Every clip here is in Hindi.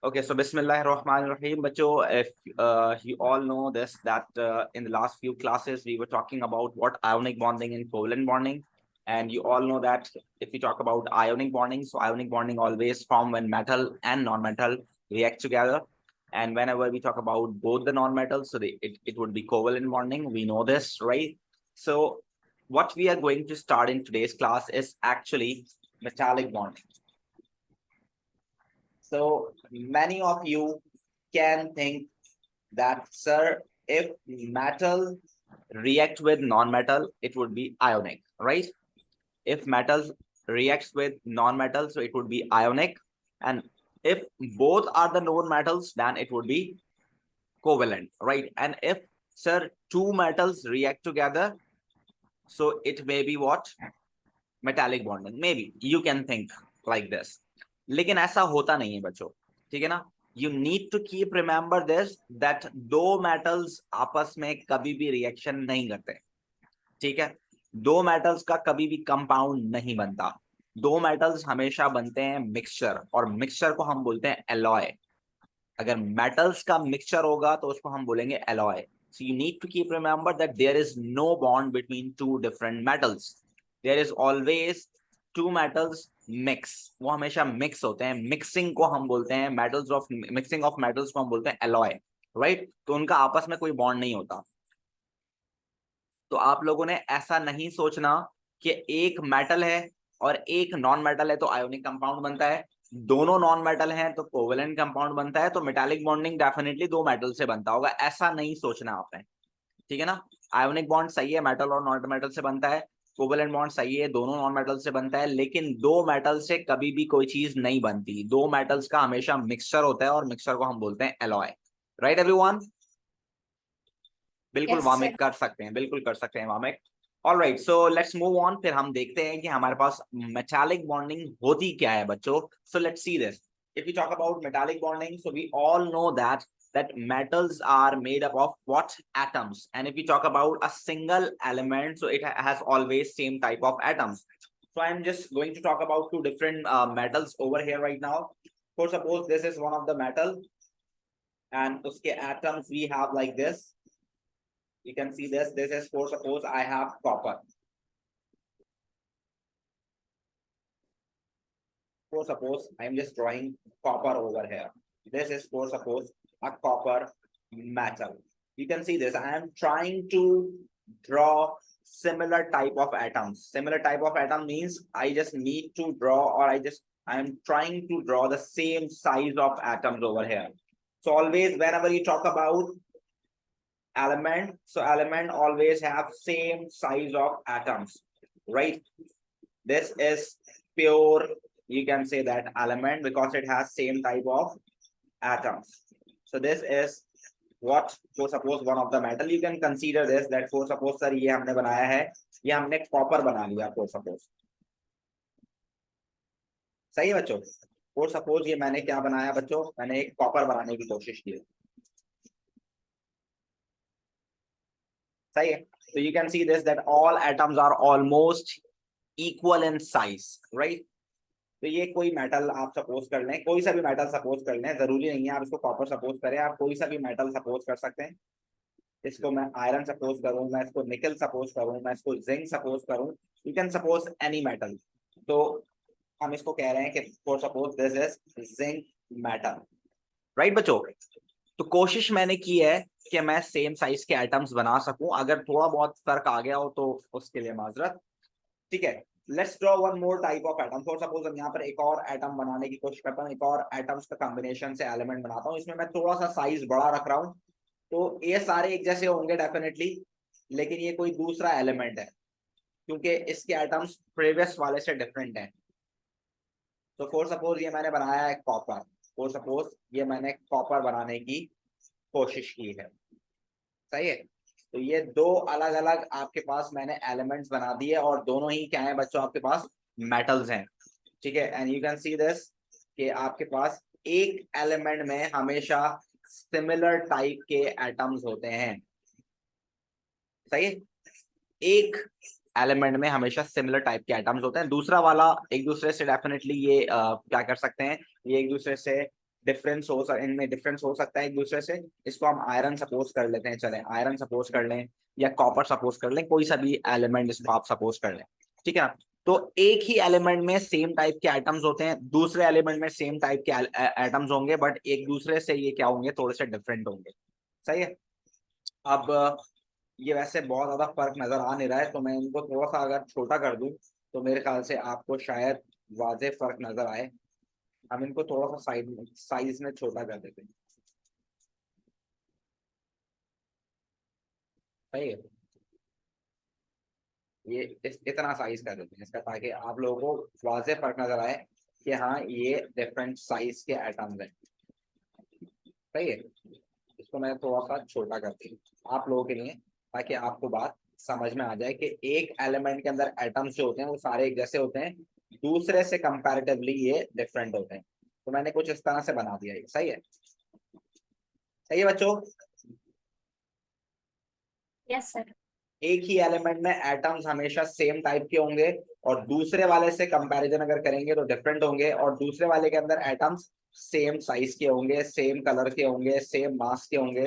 Okay, so Bismillahirrahmanirrahim, bachcho. If you all know this, that in the last few classes we were talking about what ionic bonding and covalent bonding, and you all know that if we talk about ionic bonding, so ionic bonding always form when metal and non-metal react together, and whenever we talk about both the non-metals, so it would be covalent bonding. We know this, right? So what we are going to start in today's class is actually metallic bonding. So many of you can think that, sir, if metal react with non-metal, it would be ionic, right? If metals reacts with non-metal, so it would be ionic. And if both are the known metals, then it would be covalent, right? And if, sir, two metals react together, so it may be what? Metallic bonding. Maybe you can think like this. लेकिन ऐसा होता नहीं है बच्चों, ठीक है ना? You need to keep remember this that दो metals आपस में कभी भी रिएक्शन नहीं करते, ठीक है? दो metals का कभी भी कंपाउंड नहीं बनता. दो metals हमेशा बनते हैं मिक्सचर, और मिक्सचर को हम बोलते हैं एलॉय. अगर metals का मिक्सचर होगा तो उसको हम बोलेंगे alloy. So you need to keep remember that there is no bond between two different metals. There is always two metals mix. वो हमेशा मिक्स होते हैं. मिक्सिंग को हम बोलते हैं metals of mixing of metals को हम बोलते हैं एलॉय, राइट? तो उनका आपस में कोई बॉन्ड नहीं होता. तो आप लोगों ने ऐसा नहीं सोचना कि एक मेटल है और एक नॉन मेटल है तो आयोनिक कंपाउंड बनता है, दोनों नॉन मेटल हैं तो कोवेलेंट कंपाउंड बनता है, तो मेटालिक बॉन्डिंग डेफिनेटली दो मेटल से बनता होगा. ऐसा नहीं सोचना आपने, ठीक है ना? आयोनिक बॉन्ड सही है, मेटल और नॉन मेटल से बनता है. कोवेलेंट बॉन्ड सही है, दोनों नॉन मेटल से बनता है. लेकिन दो मेटल से कभी भी कोई चीज नहीं बनती. दो मेटल्स का हमेशा मिक्सचर होता है और मिक्सचर को हम बोलते हैं एलॉय. Right everyone? बिल्कुल Yes, sir. वामिक कर सकते हैं, बिल्कुल कर सकते हैं Wamiq. Alright, so let's move on. फिर हम देखते हैं कि हमारे पास मेटालिक बॉन्डिंग होती क्या है बच्चों. So let's see this. If we talk about metallic bonding, so we all know that metals are made up of what? Atoms. And if we talk about a single element, so it has always same type of atoms. So I'm just going to talk about two different metals over here right now. For suppose this is one of the metal, and uske atoms we have like this. You can see this. This is, for suppose I have copper. For suppose I am just drawing copper over here. This is, for suppose, a copper metal. You can see this. I am trying to draw similar type of atoms. Similar type of atom means I just need to draw, or I am trying to draw the same size of atoms over here. So always whenever you talk about element, so element always have same size of atoms, right? This is pure, you can say that element, because it has same type of atoms. So this is what, for suppose one of the metal, you can consider this that for suppose sir ये हमने बनाया है, ये हमने कॉपर बना लिया for suppose. सही है बच्चों? for suppose ये मैंने क्या बनाया बच्चों, मैंने एक कॉपर बनाने की कोशिश की. सही है? So you can see this that all atoms are almost equal in size, right? तो ये कोई मेटल आप सपोज कर लें, कोई सा भी मेटल सपोज कर लें, जरूरी नहीं है आप इसको कॉपर सपोज करें, आप कोई सा भी मेटल सपोज कर सकते हैं. इसको मैं आयरन सपोज करूं, मैं इसको निकल सपोज करूं, मैं इसको जिंक सपोज करूं, you can suppose any metal. तो हम इसको कह रहे हैं कि for suppose this is zinc metal, right बच्चों? तो कोशिश मैंने की है कि मैं सेम साइज के एटम्स बना सकूं. अगर थोड़ा बहुत फर्क आ गया हो तो उसके लिए माजरत, ठीक है? Let's draw one more type of atom. For suppose हम यहाँ पर एक और एटम बनाने की कोशिश करता हूँ, एक और एटम्स का कॉम्बिनेशन से एलिमेंट बनाता हूँ. इसमें मैं थोड़ा सा साइज बड़ा रख रहा हूँ, तो ये सारे एक जैसे होंगे डेफिनेटली, लेकिन ये कोई दूसरा एलिमेंट है क्योंकि इसके एटम्स प्रीवियस वाले से डिफरेंट हैं. तो फॉर सपोज ये मैंने बनाया है कॉपर. फॉर सपोज ये मैंने कॉपर बनाने की कोशिश की है. सही है? तो ये दो अलग अलग आपके पास मैंने एलिमेंट्स बना दिए, और दोनों ही क्या है बच्चों, आपके पास मेटल्स हैं, ठीक है? And you can see this कि आपके पास एक एलिमेंट में हमेशा सिमिलर टाइप के एटम्स होते हैं. सही है? एक एलिमेंट में हमेशा सिमिलर टाइप के एटम्स होते हैं. दूसरा वाला एक दूसरे से डेफिनेटली ये क्या कर सकते हैं, ये एक दूसरे से इनमें डिफरेंस हो सकता है एक दूसरे से। इसको हम आयरन सपोज कर लेते हैं, चले आयरन सपोज कर लें या कॉपर सपोज कर लें, कोई सा भी एलिमेंट इसको आप सपोज कर लें, ठीक है ना। तो एक ही एलिमेंट में सेम टाइप के एटम्स होते हैं, दूसरे एलिमेंट में सेम टाइप के एटम्स होंगे, बट एक दूसरे से ये क्या होंगे, थोड़े से डिफरेंट होंगे। सही है। अब ये वैसे बहुत ज्यादा फर्क नजर आ नहीं रहा है, तो मैं इनको थोड़ा सा अगर छोटा कर दूं तो मेरे ख्याल से आपको शायद वाजे फर्क नजर आए। हम इनको थोड़ा सा साइज में छोटा कर देते हैं। सही है। ये इतना साइज कर देते हैं इसका, ताकि आप लोगों को वाजे फर्क नजर आए कि हाँ ये डिफरेंट साइज के एटम्स हैं। सही है। इसको मैं थोड़ा सा छोटा करती हूँ आप लोगों के लिए, ताकि आपको बात समझ में आ जाए कि एक एलिमेंट के अंदर एटम्स जो होते हैं वो सारे एक जैसे होते हैं, दूसरे से कंपैरेटिवली ये डिफरेंट होते हैं। तो मैंने कुछ इस तरह से बना दिया है। सही है। सही है बच्चों। Yes sir. एक ही एलिमेंट में एटम्स हमेशा सेम टाइप के होंगे, और दूसरे वाले से कंपैरिजन अगर करेंगे तो डिफरेंट होंगे, और दूसरे वाले के अंदर एटम्स सेम साइज के होंगे, सेम कलर के होंगे, सेम मास के होंगे।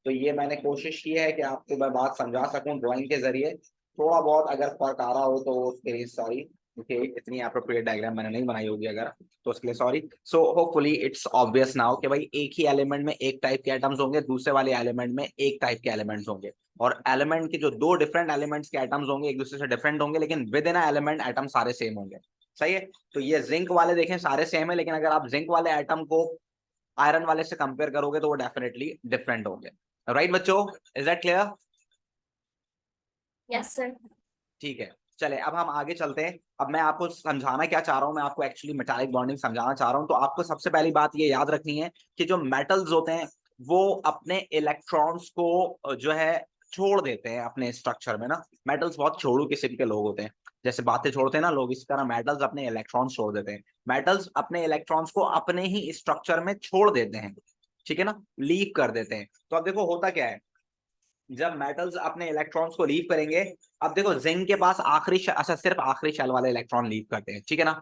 तो ये मैंने कोशिश की है कि आपको मैं बात समझा सकूं ड्राइंग के जरिए। थोड़ा बहुत अगर फर्क आ रहा हो तो उसके लिए सॉरी, क्योंकि इतनी अप्रोप्रिएट डायग्राम मैंने नहीं बनाई होगी अगर, तो उसके लिए sorry. So hopefully it's obvious now कि भाई एक ही एलिमेंट में एक टाइप के एटम्स होंगे, दूसरे वाले एलिमेंट में एक टाइप के एलिमेंट्स होंगे, और एलिमेंट के जो दो डिफरेंट एलिमेंट्स के एटम्स होंगे एक दूसरे से डिफरेंट होंगे, लेकिन विद इन एलिमेंट एटम सारे सेम होंगे। सही है। तो ये जिंक वाले देखें सारे सेम है, लेकिन अगर आप जिंक वाले एटम को आयरन वाले से कंपेयर करोगे तो वो डेफिनेटली डिफरेंट होंगे। राइट बच्चों, is that clear? Yes sir. ठीक है। चले अब हम आगे चलते हैं। अब मैं आपको समझाना क्या चाह रहा हूं, मैं आपको एक्चुअली मेटालिक बॉन्डिंग समझाना चाह रहा हूं। तो आपको सबसे पहली बात ये याद रखनी है कि जो मेटल्स होते हैं वो अपने इलेक्ट्रॉन्स को जो है छोड़ देते हैं अपने स्ट्रक्चर में ना। मेटल्स बहुत छोड़ू किस्म के लोग होते हैं, जैसे बातें छोड़ते हैं ना लोग, इसी तरह मेटल्स अपने इलेक्ट्रॉन्स छोड़ देते हैं। मेटल्स अपने इलेक्ट्रॉन्स को अपने ही स्ट्रक्चर में छोड़ देते हैं, ठीक है ना, लीव कर देते हैं। तो अब देखो होता क्या है जब मेटल्स अपने इलेक्ट्रॉन्स को लीव करेंगे। अब देखो जिंक के पास अच्छा सिर्फ आखिरी शेल वाले इलेक्ट्रॉन लीव करते हैं, ठीक है ना।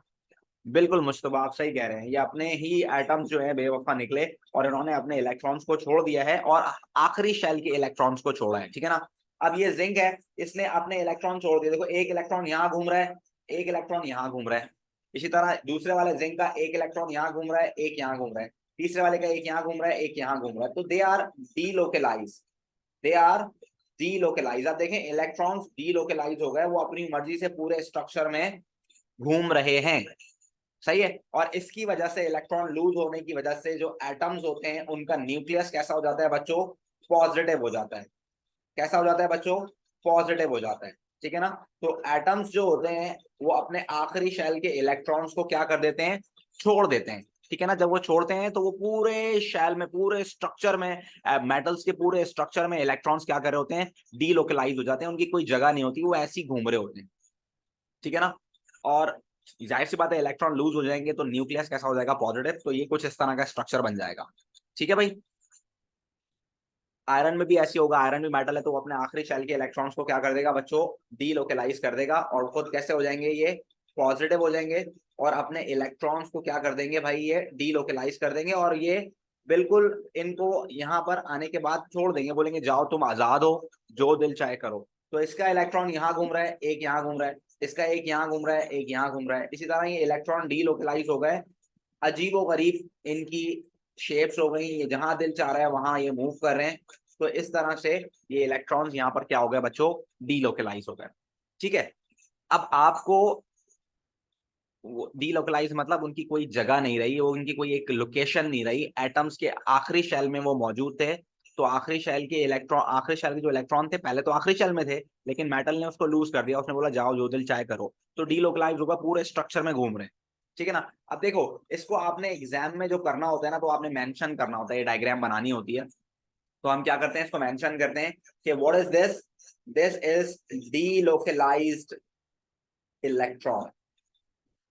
बिल्कुल मुश्तबा आप सही कह रहे हैं, ये अपने ही एटम्स जो है बेवफा निकले, और इन्होंने अपने इलेक्ट्रॉन्स को छोड़ दिया है और आखिरी शेल के इलेक्ट्रॉन्स को छोड़ा है, ठीक है ना। अब ये जिंक है, इसने अपने इलेक्ट्रॉन छोड़ दिए। देखो एक इलेक्ट्रॉन यहाँ घूम रहा है, एक इलेक्ट्रॉन यहाँ घूम रहा है। इसी तरह दूसरे वाले जिंक का एक इलेक्ट्रॉन यहाँ घूम रहा है, एक यहाँ घूम रहा है। तीसरे वाले का एक यहाँ घूम रहा है, एक यहाँ घूम रहा है। तो they are delocalise, they are delocalise. आप देखें इलेक्ट्रॉन्स डीलोकलाइज हो गए, वो अपनी मर्जी से पूरे स्ट्रक्चर में घूम रहे हैं। सही है। और इसकी वजह से इलेक्ट्रॉन लूज होने की वजह से जो एटम्स होते हैं उनका न्यूक्लियस कैसा हो जाता है बच्चों, पॉजिटिव हो जाता है। कैसा हो जाता है बच्चों, पॉजिटिव हो जाता है, ठीक है ना। तो एटम्स जो होते हैं वो अपने आखिरी शेल के इलेक्ट्रॉन्स को क्या कर देते हैं, छोड़ देते हैं, ठीक है ना। जब वो छोड़ते हैं तो वो पूरे शेल में, पूरे स्ट्रक्चर में, मेटल्स के पूरे स्ट्रक्चर में इलेक्ट्रॉन्स क्या कर रहे होते हैं, डीलोकलाइज हो जाते हैं, उनकी कोई जगह नहीं होती, वो ऐसे ही घूम रहे होते हैं, ठीक है ना। और जाहिर सी बात है इलेक्ट्रॉन लूज हो जाएंगे तो न्यूक्लियस कैसा हो जाएगा, पॉजिटिव। तो ये कुछ इस तरह का स्ट्रक्चर बन जाएगा, ठीक है भाई। आयरन में भी ऐसी होगा, आयरन भी मेटल है, तो वो अपने आखिरी शेल के इलेक्ट्रॉन्स को क्या कर देगा बच्चों, डीलोकलाइज कर देगा, और खुद कैसे हो जाएंगे, ये पॉजिटिव हो जाएंगे, और अपने इलेक्ट्रॉन्स को क्या कर देंगे भाई, ये डीलोकलाइज कर देंगे, और ये बिल्कुल इनको यहाँ पर आने के बाद छोड़ देंगे, बोलेंगे जाओ तुम आजाद हो, जो दिल चाहे करो। तो इसका इलेक्ट्रॉन यहाँ घूम रहा है, एक यहाँ घूम रहा है, इसका एक यहाँ घूम रहा है, एक यहाँ घूम रहा है। इसी तरह ये इलेक्ट्रॉन डीलोकलाइज हो गए, अजीबो गरीब इनकी शेप्स हो गई, ये जहां दिल चाह रहा है वहां ये मूव कर रहे हैं। तो इस तरह से ये इलेक्ट्रॉन्स यहाँ पर क्या हो गए बच्चों, डीलोकलाइज हो गए, ठीक है। अब आपको डीलोकलाइज मतलब उनकी कोई जगह नहीं रही, वो उनकी कोई एक लोकेशन नहीं रही, एटम्स के आखिरी शेल में वो मौजूद थे। तो आखिरी शेल के इलेक्ट्रॉन, आखिरी शेल के जो इलेक्ट्रॉन थे पहले तो आखिरी शेल में थे, लेकिन मेटल ने उसको लूज कर दिया, उसने बोला जाओ जो दिल चाहे करो, तो डीलोकलाइज होगा, पूरे स्ट्रक्चर में घूम रहे हैं, ठीक है ना। अब देखो इसको आपने एग्जाम में जो करना होता है ना, तो आपने मेंशन करना होता है, ये डायग्राम बनानी होती है। तो हम क्या करते हैं, इसको मेंशन करते हैं कि what is this, this is delocalised electron.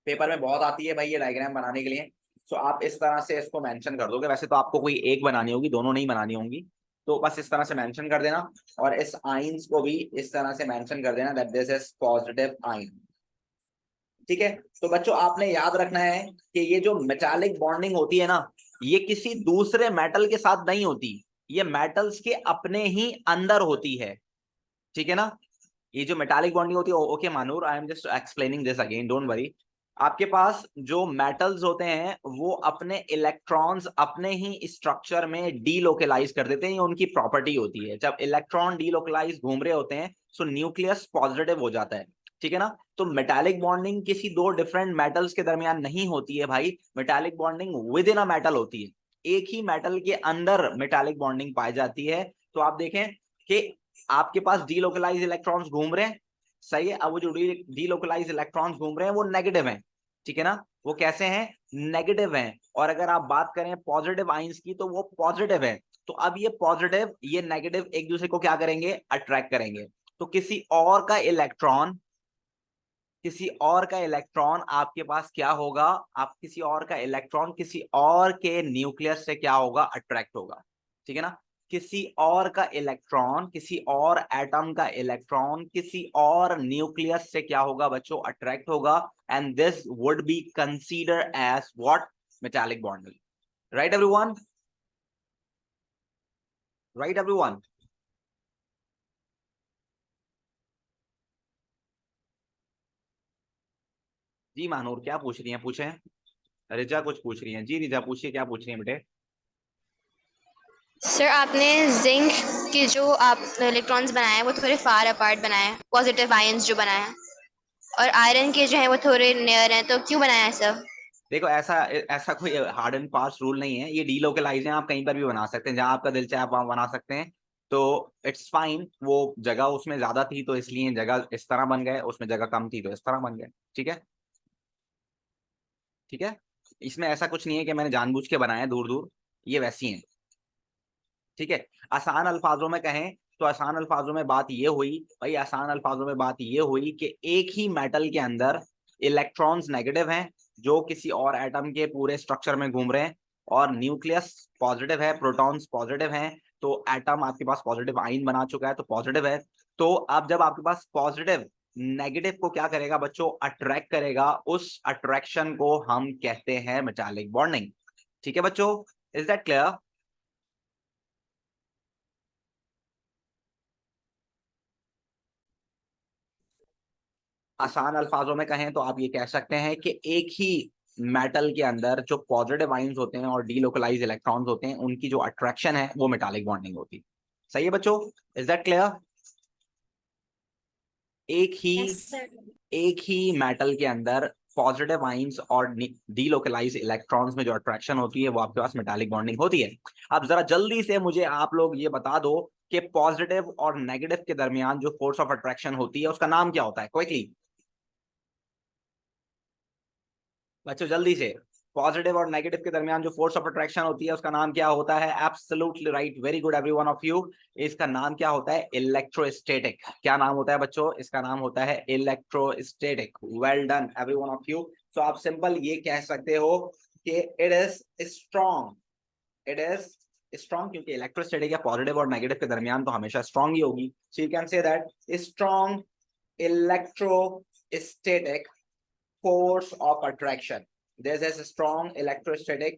Paper में बहुत आती है भाई ये डायग्राम बनाने के लिए। तो आप इस तरह से इसको मेंशन कर दोगे, वैसे तो आपको कोई एक बनानी होगी, दोनों नहीं बनानी होंगी, तो बस इस तरह से मेंशन कर देना। और इस आइंस को भी इस तरह से मेंशन कर देना that this is positive ion, ठीक है। तो बच्चों आपने याद रखना है कि ये जो मेटालिक बॉन्डिंग होती है ना, ये किसी दूसरे मेटल के साथ नहीं होती, ये मेटल्स के अपने ही अंदर होती है, ठीक है ना। ये जो मेटालिक बॉन्डिंग होती है, okay Mahnoor, I am just explaining this again, don't worry. आपके पास जो मेटल्स होते हैं वो अपने इलेक्ट्रॉन्स अपने ही स्ट्रक्चर में डीलोकलाइज कर देते हैं, ये उनकी प्रॉपर्टी होती है। जब इलेक्ट्रॉन डीलोकलाइज घूम रहे होते हैं तो न्यूक्लियस पॉजिटिव हो जाता है, ठीक है ना। तो मेटालिक बॉन्डिंग किसी दो डिफरेंट मेटल्स के दरमियान नहीं होती है भाई, metallic bonding with in a metal होती है, एक ही मेटल के अंदर मेटालिक बॉन्डिंग पाई जाती है। तो आप देखें कि आपके पास डीलोकलाइज इलेक्ट्रॉन्स घूम रहे हैं, सही है। अब वो जो डीलोकलाइज इलेक्ट्रॉन्स घूम रहे हैं वो नेगेटिव हैं, ठीक है ना। वो कैसे हैं, नेगेटिव हैं। और अगर आप बात करें पॉजिटिव आइंस की तो वो पॉजिटिव है। तो अब ये पॉजिटिव ये नेगेटिव एक दूसरे को क्या करेंगे, अट्रैक्ट करेंगे। तो किसी और का इलेक्ट्रॉन आपके पास क्या होगा, आप किसी और का इलेक्ट्रॉन किसी और के न्यूक्लियस से क्या होगा, अट्रैक्ट होगा, ठीक है ना। किसी और का इलेक्ट्रॉन किसी और एटम का इलेक्ट्रॉन किसी और न्यूक्लियस से क्या होगा बच्चों, अट्रैक्ट होगा। And this would be consider as what, metallic bonding. Right everyone, right everyone. जी महानूर क्या पूछ रही हैं, पूछें। रिजा कुछ पूछ रही हैं, जी रिजा पूछिए, क्या पूछ रही हैं बेटे। सर आपने जिंक के जो आप इलेक्ट्रॉन्स बनाए हैं वो थोड़े फार अपार्ट बनाए हैं, पॉजिटिव आयंस जो बनाए हैं, और आयरन के जो हैं वो थोड़े नियर हैं, तो क्यों बनाया है सर? देखो ऐसा ऐसा कोई हार्ड एंड फास्ट रूल नहीं है, ये डीलोकलाइज है, आप कहीं पर भी बना सकते हैं, जहां आपका दिल चाहे आप वहां बना सकते हैं। तो इट्स फाइन, वो जगह उसमें ज्यादा थी तो इसलिए जगह इस तरह बन गए, उसमें जगह कम थी तो इस तरह बन गए, ठीक है, ठीक है। इसमें ऐसा कुछ नहीं है कि मैंने जानबूझ के बनाया, दूर दूर ये वैसी हैं, ठीक है। आसान अल्फाजों में कहें तो आसान अल्फाजों में बात ये हुई भाई, आसान अल्फाजों में बात ये हुई कि एक ही मेटल के अंदर इलेक्ट्रॉन्स नेगेटिव हैं जो किसी और एटम के पूरे स्ट्रक्चर में घूम रहे हैं, और न्यूक्लियस पॉजिटिव है, प्रोटॉन्स पॉजिटिव हैं। तो एटम आपके पास पॉजिटिव आयन बना चुका है तो पॉजिटिव है। तो अब जब आपके पास पॉजिटिव नेगेटिव को क्या करेगा बच्चों, अट्रैक्ट करेगा, उस अट्रैक्शन को हम कहते हैं मेटालिक बॉन्डिंग, ठीक है बच्चों। Is that clear. आसान अल्फाजों में कहें तो आप ये कह सकते हैं कि एक ही मेटल के अंदर जो पॉजिटिव आयंस होते हैं और डीलोकलाइज इलेक्ट्रॉन्स होते हैं उनकी जो अट्रैक्शन है वो मेटालिक बॉन्डिंग होती है, सही है बच्चों। Is that clear. एक ही यस सर। एक ही मेटल के अंदर पॉजिटिव आयंस और डीलोकलाइज इलेक्ट्रॉन्स में जो अट्रैक्शन होती है वो आपके पास मेटालिक बॉन्डिंग होती है। अब जरा जल्दी से मुझे आप लोग ये बता दो कि पॉजिटिव और नेगेटिव के दरमियान जो फोर्स ऑफ अट्रैक्शन होती है उसका नाम क्या होता है, क्विकली बच्चों जल्दी से। पॉजिटिव और नेगेटिव के दरमियान जो फोर्स ऑफ अट्रैक्शन होती है उसका नाम क्या होता है, absolutely right, very good every one of you. इसका नाम क्या होता है, इलेक्ट्रोस्टैटिक। क्या नाम होता है बच्चों, इसका नाम होता है electrostatic. Well done every one of you. So आप सिंपल ये कह सकते हो कि it is strong, it is strong, क्योंकि इलेक्ट्रोस्टैटिक या पॉजिटिव और नेगेटिव के दरमियान तो हमेशा स्ट्रॉन्ग ही होगी। So you can say that strong electrostatic force of attraction. There's a strong electrostatic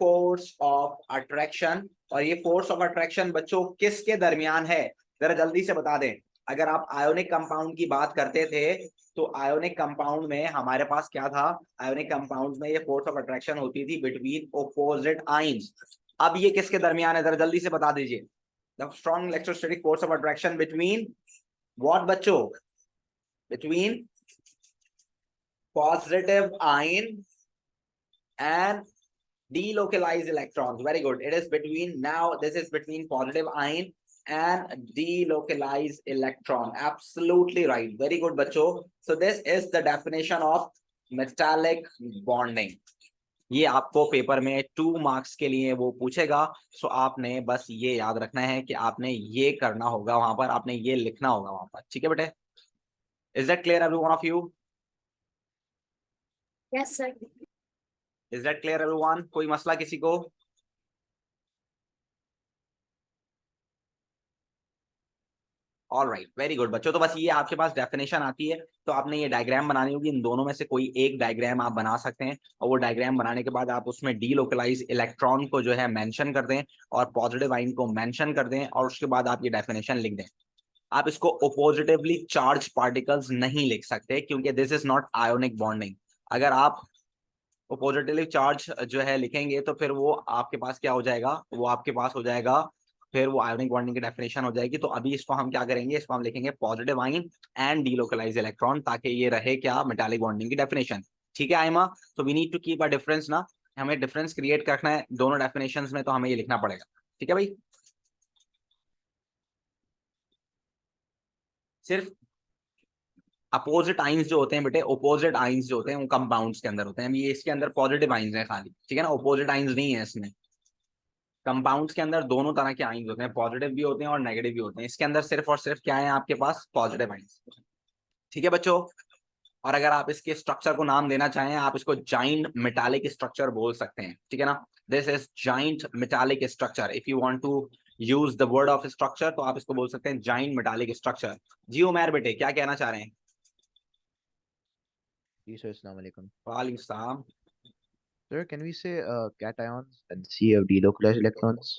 force of attraction। और ये force of attraction बच्चों किसके दरमियान है, जरा जल्दी से बता दें। अगर आप आयोनिक कंपाउंड की बात करते थे तो आयोनिक कंपाउंड में हमारे पास क्या था, आयोनिक कंपाउंड में ये फोर्स ऑफ अट्रैक्शन होती थी बिटवीन ऑपोजिट आयंस। अब ये किसके दरमियान है, जरा जल्दी से बता दीजिए। The strong electrostatic force of attraction between what बच्चों, between positive ion and delocalized electrons. Very good. It is between, now this is between positive ion and delocalized electron. Absolutely right. Very good बच्चों. So this is the definition of metallic bonding. ये आपको पेपर में 2 मार्क्स के लिए वो पूछेगा। सो आपने बस ये याद रखना है कि आपने ये करना होगा, वहां पर आपने ये लिखना होगा वहां पर, ठीक है बेटे। Is that clear every one of you. Yes sir. Is that clear everyone, कोई मसला किसी को। ऑल राइट, वेरी गुड बच्चों। तो बस ये आपके पास डेफिनेशन आती है, तो आपने ये डायग्राम बनानी होगी। इन दोनों में से कोई एक डायग्राम आप बना सकते हैं, और वो डायग्राम बनाने के बाद आप उसमें डीलोकलाइज इलेक्ट्रॉन को जो है मेंशन कर दें और पॉजिटिव आयन को मेंशन कर दें, और उसके बाद आप ये डेफिनेशन लिख दें। आप इसको ओपोजिटिवली चार्ज पार्टिकल्स नहीं लिख सकते, क्योंकि this is not ionic bonding. अगर आप ओपोजिटिवली चार्ज जो है लिखेंगे तो फिर वो आपके पास क्या हो जाएगा, वो आपके पास हो जाएगा, फिर वो आयोनिक बॉन्डिंग की डेफिनेशन हो जाएगी। तो अभी इसको हम क्या करेंगे, इसको हम लिखेंगे positive ion and delocalise electron, ताकि ये रहे क्या, मेटालिक बॉन्डिंग की डेफिनेशन। ठीक है आयमा, तो we need to keep a difference ना, हमें डिफरेंस क्रिएट करना है दोनों डेफिनेशन में, तो हमें ये लिखना पड़ेगा। ठीक है भाई, सिर्फ अपोजिट आइंस जो होते हैं बेटे, अपोजिट आइंस जो होते हैं वो कंपाउंड्स के अंदर होते हैं। ये इसके अंदर पॉजिटिव आइंस हैं खाली, ठीक है ना, अपोजिट आइंस नहीं है इसमें। कंपाउंड्स के अंदर दोनों तरह के आइंस होते हैं, पॉजिटिव भी होते हैं और नेगेटिव भी होते हैं। इसके अंदर सिर्फ और सिर्फ क्या है आपके पास, पॉजिटिव आइंस। ठीक है बच्चों, और अगर आप इसके स्ट्रक्चर को नाम देना चाहें, आप इसको जाइंट मेटालिक स्ट्रक्चर बोल सकते हैं। ठीक है ना, this is giant metallic structure. If you want to use the word of structure, तो आप इसको बोल सकते हैं जाइंट मेटालिक स्ट्रक्चर। जी उमर बेटे, क्या कहना चाह रहे हैं? जी सर, अस्सलाम वालेकुम। वालेकुम सलाम। Sir, can we say cations and C of delocalized electrons?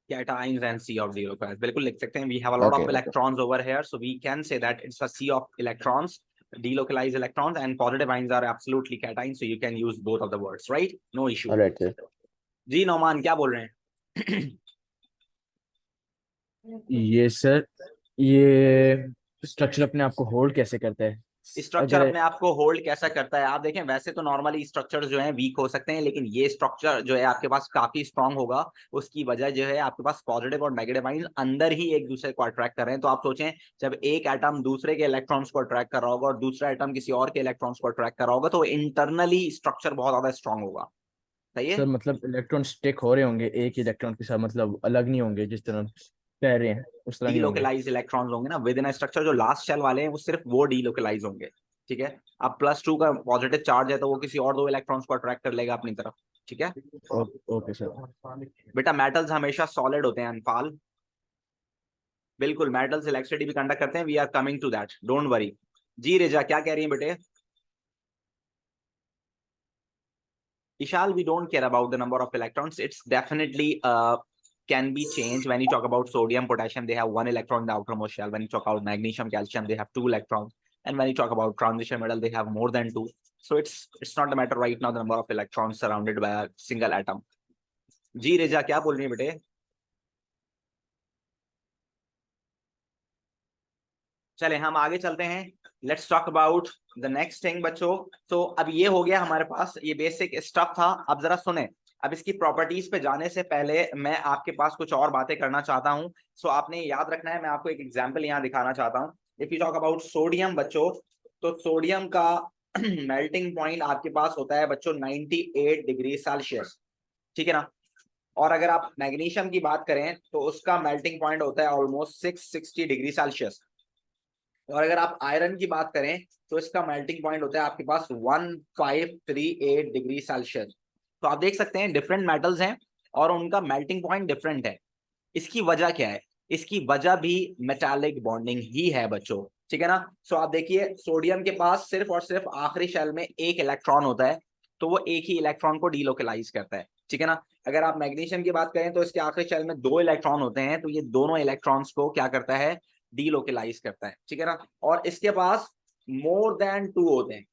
Cations and sea of delocalized, बिल्कुल लिख सकते हैं। We have a lot Okay, of okay. electrons over here, so we can say that it's a sea of electrons, delocalized electrons, and positive ions are absolutely cations, so you can use both of the words, right? No issue. All right, sir. जी नौमान क्या बोल रहे हैं? ये सर, ये स्ट्रक्चर अपने आप को होल्ड कैसे करता है? स्ट्रक्चर अगर अपने आप को होल्ड कैसा करता है? आप देखें, वैसे तो नॉर्मली स्ट्रक्चर जो है वीक हो सकते हैं, लेकिन ये स्ट्रक्चर जो है आपके पास काफी स्ट्रांग होगा। उसकी वजह जो है आपके पास पॉजिटिव और नेगेटिव आयन अंदर ही एक दूसरे को अट्रैक्ट कर रहे हैं। तो आप सोचें, जब एक एटम दूसरे के इलेक्ट्रॉन्स को अट्रैक्ट कर रहा होगा और दूसरा एटम किसी और के इलेक्ट्रॉन्स को अट्रैक्ट कर रहा होगा, तो इंटरनली स्ट्रक्चर बहुत ज्यादा स्ट्रांग होगा। सही है? सर मतलब इलेक्ट्रॉन स्टिक हो रहे होंगे एक इलेक्ट्रॉन के साथ, मतलब अलग नहीं होंगे जिस तरह कह रहे हैं उस तरह नहीं होंगे। डीलोकलाइज इलेक्ट्रॉन्स होंगे ना विद इन स्ट्रक्चर। जो लास्ट शेल वाले हैं वो सिर्फ वो डीलोकलाइज होंगे। ठीक है, अब +2 का पॉजिटिव चार्ज है तो वो किसी और दो इलेक्ट्रॉन्स को अट्रैक्ट कर लेगा अपनी तरफ। ठीक है ओके सर। बेटा, मेटल्स हमेशा सॉलिड होते हैं अनफाल। बिल्कुल, मेटल्स इलेक्ट्रिसिटी भी कंडक्ट करते हैं। We are coming to that, don't worry. जी रेजा क्या कह रही है बेटे? Ishal, we don't care about the number of electrons. It's definitely can be changed. When you talk about sodium, potassium, they have 1 electron in the outermost shell. When you talk about magnesium, calcium, they have 2 electrons. And when you talk about transition metal, they have more than 2. So it's not the matter right now the number of electrons surrounded by a single atom. जी रेजा क्या बोल रही है बेटे? चले हम आगे चलते हैं। Let's talk about the next thing बच्चों। तो अब ये हो गया हमारे पास, ये बेसिक स्टफ था। अब जरा सुने, अब इसकी प्रॉपर्टीज पे जाने से पहले मैं आपके पास कुछ और बातें करना चाहता हूं। सो आपने याद रखना है, मैं आपको एक एग्जांपल यहां दिखाना चाहता हूं। If you talk about sodium बच्चों, तो सोडियम का मेल्टिंग पॉइंट आपके पास होता है बच्चों 98 डिग्री सेल्सियस। ठीक है ना, और अगर आप मैग्नीशियम की बात करें तो उसका मेल्टिंग पॉइंट होता है ऑलमोस्ट 660 डिग्री सेल्सियस। और अगर आप आयरन की बात करें तो इसका मेल्टिंग पॉइंट होता है आपके पास 1538 डिग्री सेल्सियस। तो आप देख सकते हैं डिफरेंट मेटल्स हैं और उनका मेल्टिंग पॉइंट डिफरेंट है। इसकी वजह क्या है? इसकी वजह भी मेटालिक बॉन्डिंग ही है बच्चों। ठीक है ना, सो आप देखिए, सोडियम के पास सिर्फ और सिर्फ आखिरी शेल में एक इलेक्ट्रॉन होता है, तो वो एक ही इलेक्ट्रॉन को डीलोकलाइज करता है। ठीक है ना, अगर आप मैग्नीशियम की बात करें तो इसके आखिरी शेल में 2 इलेक्ट्रॉन होते हैं, तो ये दोनों इलेक्ट्रॉन्स को क्या करता है, डीलोकलाइज करता है। ठीक है ना, और इसके पास मोर देन 2 होते हैं।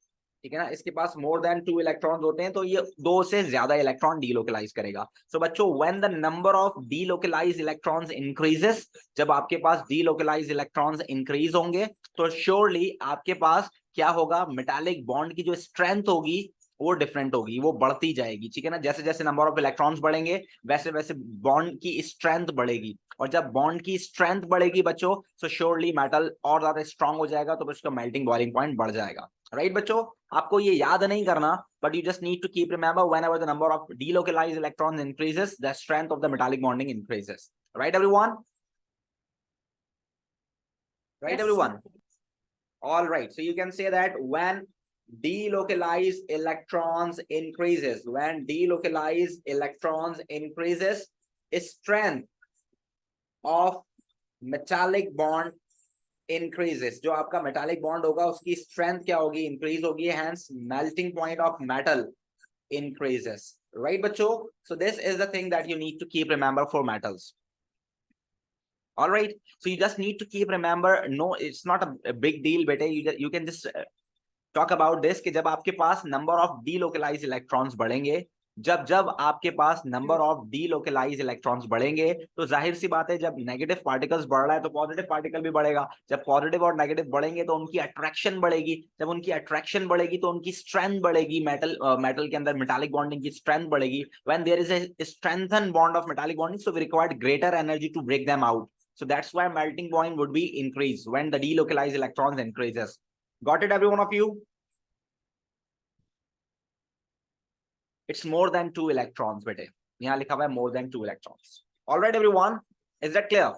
ठीक है ना, इसके पास मोर देन 2 इलेक्ट्रॉन्स होते हैं, तो ये 2 से ज्यादा इलेक्ट्रॉन डीलोकलाइज करेगा। सो बच्चों, when the number of delocalise electrons increases, जब आपके पास डीलोकलाइज इलेक्ट्रॉन्स इंक्रीज होंगे तो श्योरली आपके पास क्या होगा, मेटालिक बॉन्ड की जो स्ट्रेंथ होगी वो डिफरेंट होगी, वो बढ़ती जाएगी। ठीक है ना, जैसे जैसे नंबर ऑफ इलेक्ट्रॉन्स बढ़ेंगे वैसे वैसे बॉन्ड की स्ट्रेंथ बढ़ेगी, और जब बॉन्ड की स्ट्रेंथ बढ़ेगी बच्चों, तो श्योरली मेटल और ज्यादा स्ट्रांग हो जाएगा, तो उसका मेल्टिंग बॉइलिंग पॉइंट बढ़ जाएगा। राइट बच्चों, आपको ये याद नहीं करना, but you just need to keep remember whenever the number of delocalised electrons increases, the strength of the metallic bonding increases. Right everyone? Right everyone? All right, so you can say that when delocalized electrons increases, when delocalized electrons increases, strength of metallic bond increases. जो आपका मेटालिक बॉन्ड होगा उसकी स्ट्रेंथ क्या होगी, इंक्रीज होगी, hence melting point of metal increases. Right बच्चों? So this is the thing that you need to keep remember for metals. All right, so you just need to keep remember, no it's not a big deal bete, you can just talk about this कि जब आपके पास number of delocalized electrons बढ़ेंगे, जब जब आपके पास नंबर ऑफ डीलोकलाइज इलेक्ट्रॉन्स बढ़ेंगे तो जाहिर सी बात है जब नेगेटिव पार्टिकल्स बढ़ रहा है तो पॉजिटिव पार्टिकल भी बढ़ेगा, जब पॉजिटिव और नेगेटिव बढ़ेंगे तो उनकी अट्रैक्शन बढ़ेगी, जब उनकी अट्रैक्शन बढ़ेगी तो उनकी स्ट्रेंथ बढ़ेगी, मेटल के अंदर मेटालिक बॉन्डिंग की स्ट्रेंथ बढ़ेगी. When there is a strengthen bond of metallic bonding so we required greater energy to break them out, so that's why melting point would be increased when the delocalized electrons increases. Got it every one of you? It's more than 2 electrons bete, yahan likha hua hai more than 2 electrons. All right everyone, is that clear?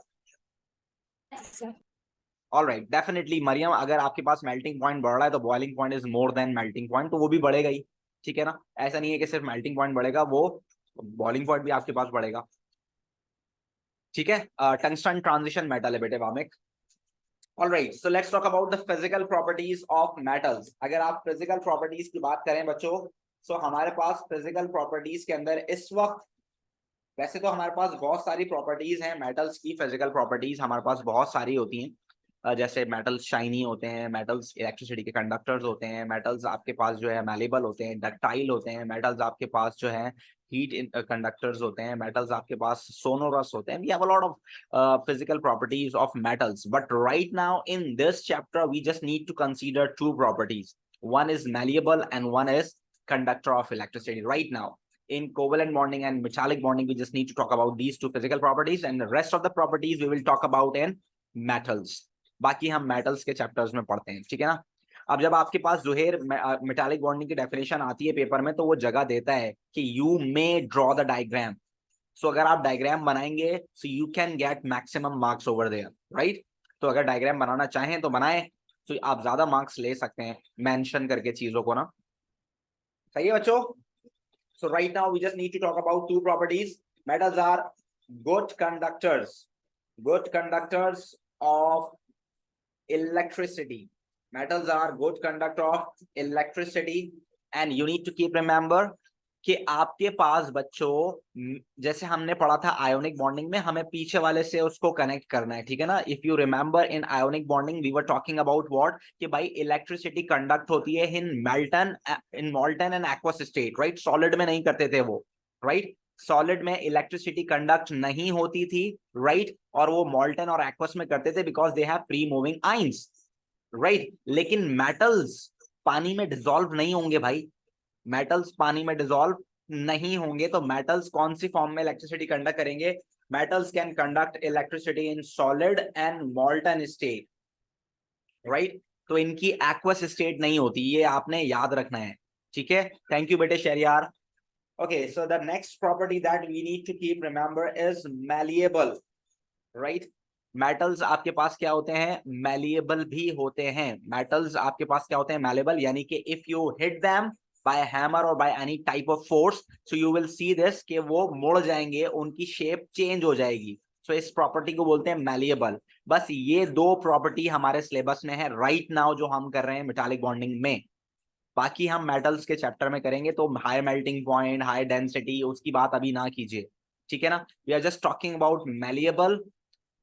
Yes, sir. All right, definitely Mariam, अगर आपके पास melting point बढ़ रहा है तो boiling point is more than melting point, तो वो भी बढ़ेगा ही, ठीक है ना. ऐसा नहीं है कि सिर्फ melting point बढ़ेगा, वो boiling point भी आपके पास बढ़ेगा, ठीक है. टंगस्टन ट्रांजिशन मेटल है बेटे Wamiq. All right, so let's talk about the physical properties of metals. अगर आप physical properties की बात करें बच्चों, so हमारे पास physical properties के अंदर इस वक्त वैसे तो हमारे पास बहुत सारी प्रॉपर्टीज हैं मेटल्स की, फिजिकल प्रॉपर्टीज हमारे पास बहुत सारी होती हैं. जैसे मेटल्स शाइनी होते हैं, मेटल्स इलेक्ट्रिसिटी के कंडक्टर्स होते हैं, मेटल्स आपके पास जो है मैलेबल होते हैं, डक्टाइल होते हैं, मेटल्स आपके पास जो है हीट कंडक्टर्स होते हैं, मेटल्स आपके पास सोनोरस होते हैं. We have a lot of physical properties of metals, but right now in this chapter we just need to consider two properties. One is malleable and one is conductor of electricity. Right now in covalent bonding and metallic bonding we just need to talk about these two physical properties, and the rest of the properties we will talk about in metals. बाकी हम metals के chapters में पढ़ते हैं, ठीक है ना. अब जब आपके पास जोहेर मेटालिक बॉन्डिंग की डेफिनेशन आती है पेपर में तो वो जगह देता है कि you may draw the diagram. So अगर आप डायग्राम बनाएंगे so you can get maximum marks over there, right. तो अगर डायग्राम बनाना चाहें तो बनाएं, तो आप ज्यादा मार्क्स ले सकते हैं मेंशन करके चीजों को ना. सही है बच्चों? So right now we just need to talk about two properties. Metals are good conductors of electricity. Metals are good conductor of electricity, and you need to keep remember कि आपके पास बच्चों जैसे हमने पढ़ा था आयोनिक बॉन्डिंग में, हमें पीछे वाले से उसको कनेक्ट करना है, ठीक है ना. If you remember in ionic bonding we were talking about what कि भाई इलेक्ट्रिसिटी कंडक्ट होती है in molten and aqueous state, right. Solid में नहीं करते थे वो, राइट. सॉलिड में इलेक्ट्रिसिटी कंडक्ट नहीं होती थी, राइट. और वो मोल्टन और एक्वस में करते थे because they have free moving ions, right. लेकिन मेटल्स पानी में डिसॉल्व नहीं होंगे भाई, मेटल्स पानी में डिसॉल्व नहीं होंगे. तो मेटल्स कौन सी फॉर्म में इलेक्ट्रिसिटी कंडक्ट करेंगे? Metals can conduct electricity in solid and molten state, right. तो इनकी एक्वस स्टेट नहीं होती, ये आपने याद रखना है, ठीक है. थैंक यू बेटे Shahryar. Okay, so the next property that we need to keep remember is malleable, right. Metals आपके पास क्या होते हैं? मैलिएबल भी होते हैं. मेटल्स आपके पास क्या होते हैं? मैलिएबल, यानी कि if you hit them by a hammer or by any type of force, so you will see this कि वो मुड़ जाएंगे, उनकी शेप चेंज हो जाएगी. so इस प्रॉपर्टी को बोलते हैं मैलिएबल. बस ये दो प्रॉपर्टी हमारे सिलेबस में है राइट नाउ जो हम कर रहे हैं मेटालिक बॉन्डिंग में. बाकी हम मेटल्स के चैप्टर में करेंगे, तो high melting point, high density, उसकी बात अभी ना कीजिए, ठीक है ना. We are just talking about malleable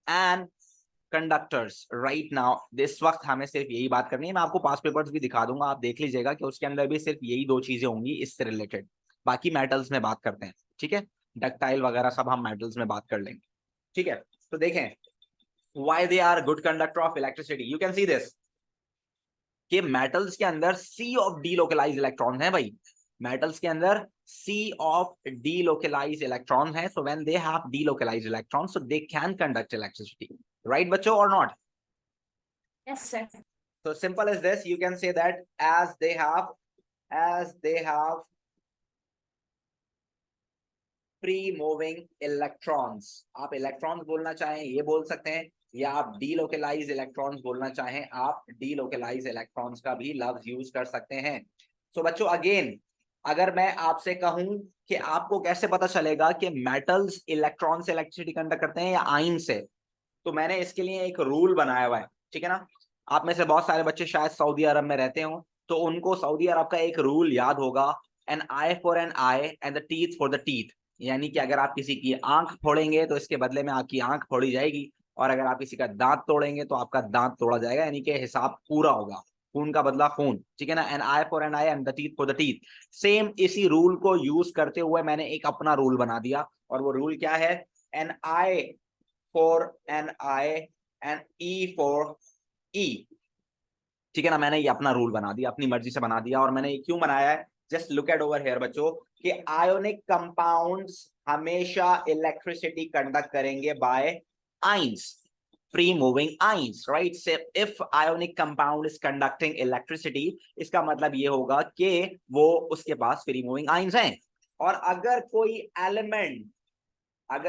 and conductors right now. इस वक्त हमें सिर्फ यही बात करनी है. मैं आपको पास पेपर्स भी दिखा दूंगा, आप देख लीजिएगा कि उसके अंदर भी सिर्फ यही दो चीजें होंगी इससे रिलेटेड. बाकी मेटल्स में बात करते हैं, ठीक है. डक्टाइल वगैरह सब हम मेटल्स में बात कर लेंगे, ठीक है. तो देखें why they are good conductor of electricity. You can see this कि मेटल्स के अंदर सी ऑफ डीलोकलाइज इलेक्ट्रॉन है भाई. मेटल्स के अंदर सी ऑफ डीलोकलाइज इलेक्ट्रॉन है. So when they have delocalise electron so they can conduct electricity, right बच्चों or not? Yes, sir. So simple as this, you can say that as they have free moving electrons. आप electrons बोलना चाहें ये बोल सकते हैं, या आप delocalized electrons बोलना चाहें आप delocalized electrons का भी लफ्ज यूज कर सकते हैं. So बच्चों अगेन अगर मैं आपसे कहूं कि आपको कैसे पता चलेगा कि मेटल्स इलेक्ट्रॉन से इलेक्ट्रिसिटी कंडक्ट करते हैं या आयन से, तो मैंने इसके लिए एक रूल बनाया हुआ है. ठीक है ना। आप में से बहुत सारे बच्चे शायद सऊदी अरब में रहते हो, तो उनको सऊदी अरब का एक रूल याद होगा, an I for N I and the teeth for the teeth. यानी कि अगर आप किसी की आंख फोड़ेंगे तो इसके बदले में आपकी आंख फोड़ी जाएगी, और अगर आप किसी का दांत तोड़ेंगे तो आपका दांत तोड़ा जाएगा, यानी कि हिसाब पूरा होगा, खून का बदला खून, ठीक है ना। An I for N I and the teeth for the teeth. Same इसी रूल को यूज करते हुए मैंने एक अपना रूल बना दिया, और वो रूल क्या है, N I for N I and E for E, ठीक है ना। मैंने ये अपना रूल बना दिया, अपनी मर्जी से बना दिया। और मैंने ये क्यों बनाया है, just look at over here बच्चों, कि आयोनिक कंपाउंड्स हमेशा इलेक्ट्रिसिटी कंडक्ट करेंगे by ions, free moving ions, right. Say if ionic compound is conducting electricity, इसका मतलब ये होगा कि वो उसके पास फ्री मूविंग आइंस हैं। और अगर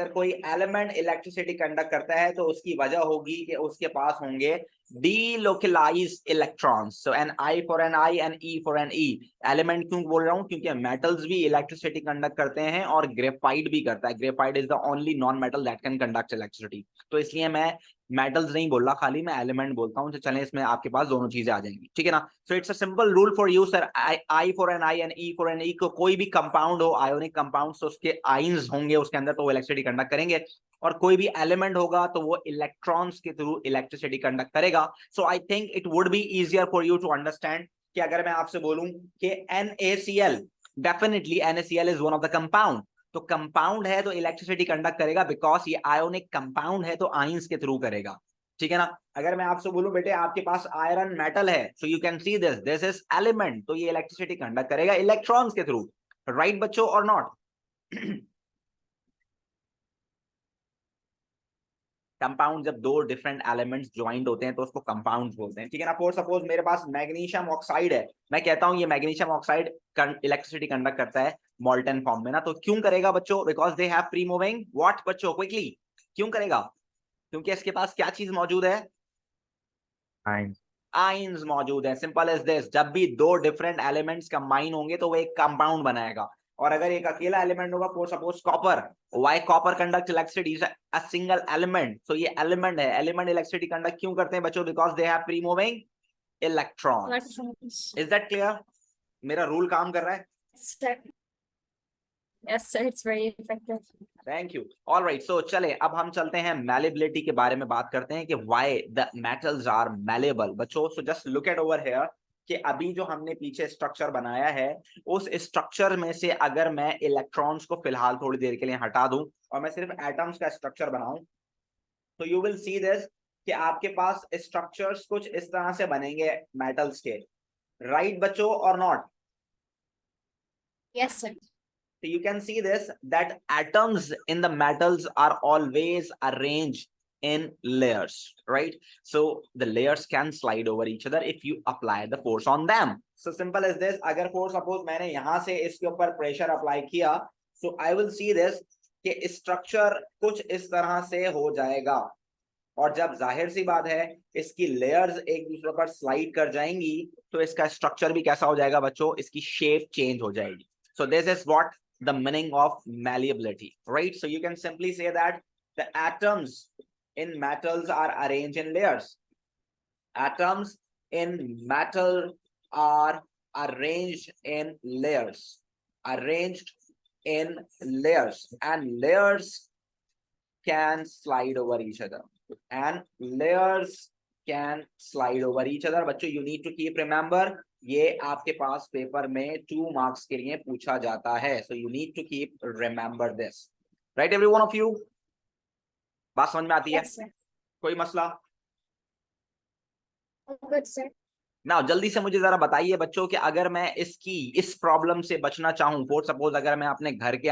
कोई एलिमेंट इलेक्ट्रिसिटी कंडक्ट करता है तो उसकी वजह होगी कि उसके पास होंगे delocalized electrons. So an I for N I and E for an E. Element क्यों बोल रहा हूं, क्योंकि मेटल्स भी इलेक्ट्रिसिटी कंडक्ट करते हैं और ग्रेफाइट भी करता है। Graphite is the only non metal that can conduct electricity. तो इसलिए मैं मेटल्स नहीं बोल रहा, खाली मैं एलिमेंट बोलता हूं। तो चलें, इसमें आपके पास दोनों चीजें आ जाएंगी, ठीक है ना। So it's a simple rule for you sir, eye for N I and E for an E को कोई भी कंपाउंड हो, आयोनिक कंपाउंड, तो उसके आइंस होंगे उसके अंदर, तो वो इलेक्ट्रिसिटी कंडक्ट करेंगे। और कोई भी एलिमेंट होगा तो वो इलेक्ट्रॉन्स के थ्रू इलेक्ट्रिसिटी कंडक्ट करेगा। So I think it would be easier for you to understand कि अगर मैं आपसे बोलूं कि NaCl, definitely NaCl is one of the compound, तो कंपाउंड है तो इलेक्ट्रिसिटी कंडक्ट करेगा, बिकॉज ये आयोनिक कंपाउंड है तो आइंस के थ्रू करेगा, ठीक है ना। अगर मैं आपसे बोलूं बेटे आपके पास आयरन मेटल है, सो you can see this is element, तो ये इलेक्ट्रिसिटी कंडक्ट करेगा इलेक्ट्रॉन्स के थ्रू, राइट बच्चों और नॉट। कंपाउंड जब दो डिफरेंट एलिमेंट्स ज्वाइंट होते हैं तो उसको कंपाउंड्स बोलते हैं, ठीक है ना। फॉर सपोज मेरे पास मैग्नीशियम ऑक्साइड है, मैं कहता हूं ये मैग्नीशियम ऑक्साइड इलेक्ट्रिसिटी कंडक्ट करता है मॉल्टन फॉर्म में ना, तो क्यों करेगा बच्चों, because they have free moving what बच्चों, क्विकली क्यों करेगा, क्योंकि इसके पास क्या चीज मौजूद है, आइंस। आइंस मौजूद है। सिंपल एज दिस, जब भी दो डिफरेंट एलिमेंट्स कंबाइन होंगे तो वो एक कंपाउंड बनाएगा। और अगर एक अकेला एलिमेंट होगा, for suppose copper, why copper conduct electricity, a single element, so ये एलिमेंट है, एलिमेंट इलेक्ट्रिसिटी कंडक्ट क्यों करते हैं बच्चों, because they have free moving electrons. Electrons. Is that clear, मेरा रूल काम कर रहा है। Yes, sir. Yes, sir. It's very effective. Thank you. All right, so चले अब हम चलते हैं मैलेबिलिटी के बारे में बात करते हैं कि why the metals are malleable बच्चों। So just look at over here कि अभी जो हमने पीछे स्ट्रक्चर बनाया है, उस स्ट्रक्चर में से अगर मैं इलेक्ट्रॉन्स को फिलहाल थोड़ी देर के लिए हटा दूं और मैं सिर्फ एटम्स का स्ट्रक्चर बनाऊं, तो यू विल सी दिस कि आपके पास स्ट्रक्चर्स कुछ इस तरह से बनेंगे मेटल्स के, राइट बच्चों और not. Yes, sir. So you can see this, that atoms in the metals are always arranged in layers, right? So the layers can slide over each other if you apply the force on them. So simple as this, अगर for suppose मैंने यहाँ से इसके ऊपर pressure apply किया, so I will see this कि structure कुछ इस तरह से हो जाएगा। और जब जाहिर सी बात है इसकी लेयर्स एक दूसरे पर स्लाइड कर जाएंगी तो इसका स्ट्रक्चर भी कैसा हो जाएगा बच्चों, इसकी शेप चेंज हो जाएगी। So this is what the meaning of malleability, right? So you can simply say that the atoms in metals are arranged in layers. Atoms in metal are arranged in layers. Arranged in layers, and layers can slide over each other. And layers can slide over each other. बच्चों you need to keep remember, ये आपके पास पेपर में 2 मार्क्स के लिए पूछा जाता है, so you need to keep remember this, right every one of you। बात समझ में आती है, Yes, sir. कोई मसला Oh, good, sir. ना। जल्दी से मुझे जरा बताइए बच्चों कि अगर मैं इस प्रॉब्लम से बचना चाहूं, फॉर सपोज अगर मैं अपने घर के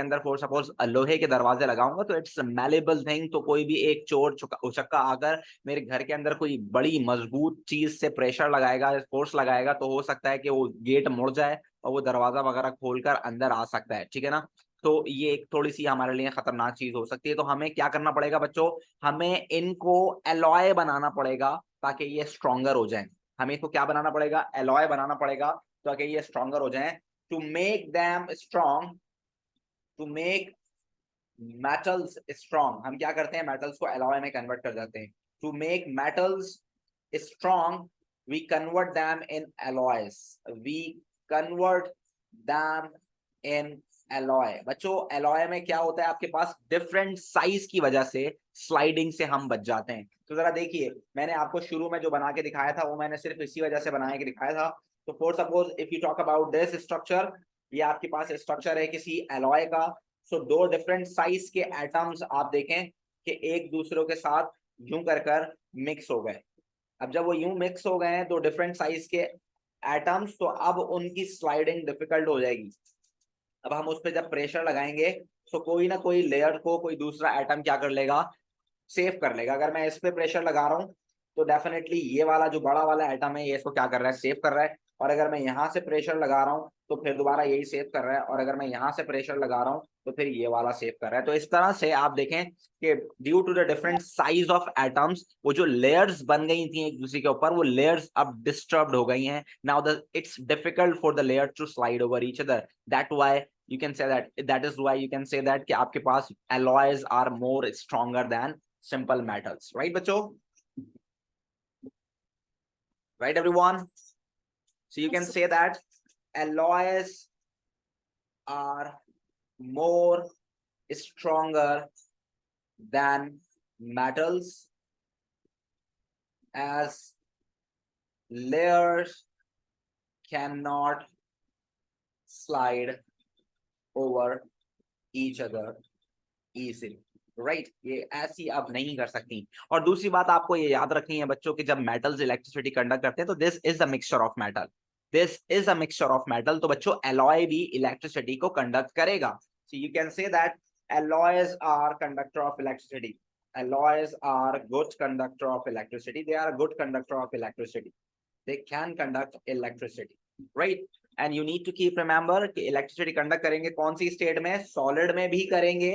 अंदर फॉर सपोज लोहे के दरवाजे लगाऊंगा तो इट्स मैलेबल थिंग, तो कोई भी एक चोर उचक्का आकर मेरे घर के अंदर कोई बड़ी मजबूत चीज से प्रेशर लगाएगा, फोर्स लगाएगा, तो हो सकता है कि वो गेट मुड़ जाए और वो दरवाजा वगैरह खोलकर अंदर आ सकता है, ठीक है ना। तो ये एक थोड़ी सी हमारे लिए खतरनाक चीज हो सकती है। तो हमें क्या करना पड़ेगा बच्चों, हमें इनको एलॉय बनाना पड़ेगा ताकि ये स्ट्रॉन्गर हो जाए। हमें इसको क्या बनाना पड़ेगा, एलॉय बनाना पड़ेगा ताकि ये स्ट्रॉन्गर हो जाए। To make them strong, to make metals strong, हम क्या करते हैं, मेटल्स को एलॉय में कन्वर्ट कर देते हैं। to make metals strong, we convert them in alloys. We convert them in alloy. बच्चों alloy में क्या होता है, आपके पास डिफरेंट साइज की वजह से स्लाइडिंग से हम बच जाते हैं। तो जरा देखिए, मैंने आपको शुरू में जो बना के दिखाया था वो मैंने सिर्फ इसी वजह से बना के दिखाया था। तो for suppose if you talk about this structure, ये आपके पास स्ट्रक्चर है किसी एलॉय का। सो दो डिफरेंट साइज के एटम्स आप देखें कि एक दूसरे के साथ यूं कर मिक्स हो गए। अब जब वो यूं मिक्स हो गए हैं दो डिफरेंट साइज के एटम्स, तो अब उनकी स्लाइडिंग डिफिकल्ट हो जाएगी। अब हम उस पर जब प्रेशर लगाएंगे तो कोई ना कोई लेयर को कोई दूसरा एटम क्या कर लेगा, सेव कर लेगा। अगर मैं इस पे प्रेशर लगा रहा हूँ तो डेफिनेटली ये वाला जो बड़ा वाला एटम है ये इसको क्या कर रहा है, सेव कर रहा है। और अगर मैं यहाँ से प्रेशर लगा रहा हूँ तो फिर दोबारा यही सेव कर रहा है, और अगर मैं यहाँ से प्रेशर लगा रहा हूँ तो फिर ये वाला सेव कर रहा है। तो इस तरह से आप देखें कि due to the different size of atoms वो जो लेयर्स बन गई थी एक दूसरे के ऊपर, वो लेयर्स अब डिस्टर्ब्ड हो गई हैं। Now the it's difficult for the layer to slide over each other. That why you can say that is why you can say that कि आपके पास alloys are more stronger than simple metals, right बच्चों? Right everyone? So you can say that alloys are more stronger than metals as layers cannot slide over each other easily, right? ये ऐसी अब नहीं कर सकती। और दूसरी बात आपको ये याद रखनी है बच्चों कि जब मेटल्स इलेक्ट्रिसिटी कंडक्ट करते हैं तो this is a mixture of metal, this is a mixture of metal. तो बच्चों एलॉय भी इलेक्ट्रिसिटी को कंडक्ट करेगा। सो you can say that alloys are conductor of electricity. Alloys are good conductor of electricity. They are a good conductor of electricity. They can conduct electricity, right? And you need to keep remember कि इलेक्ट्रिसिटी कंडक्ट करेंगे कौन सी स्टेट में, सॉलिड में भी करेंगे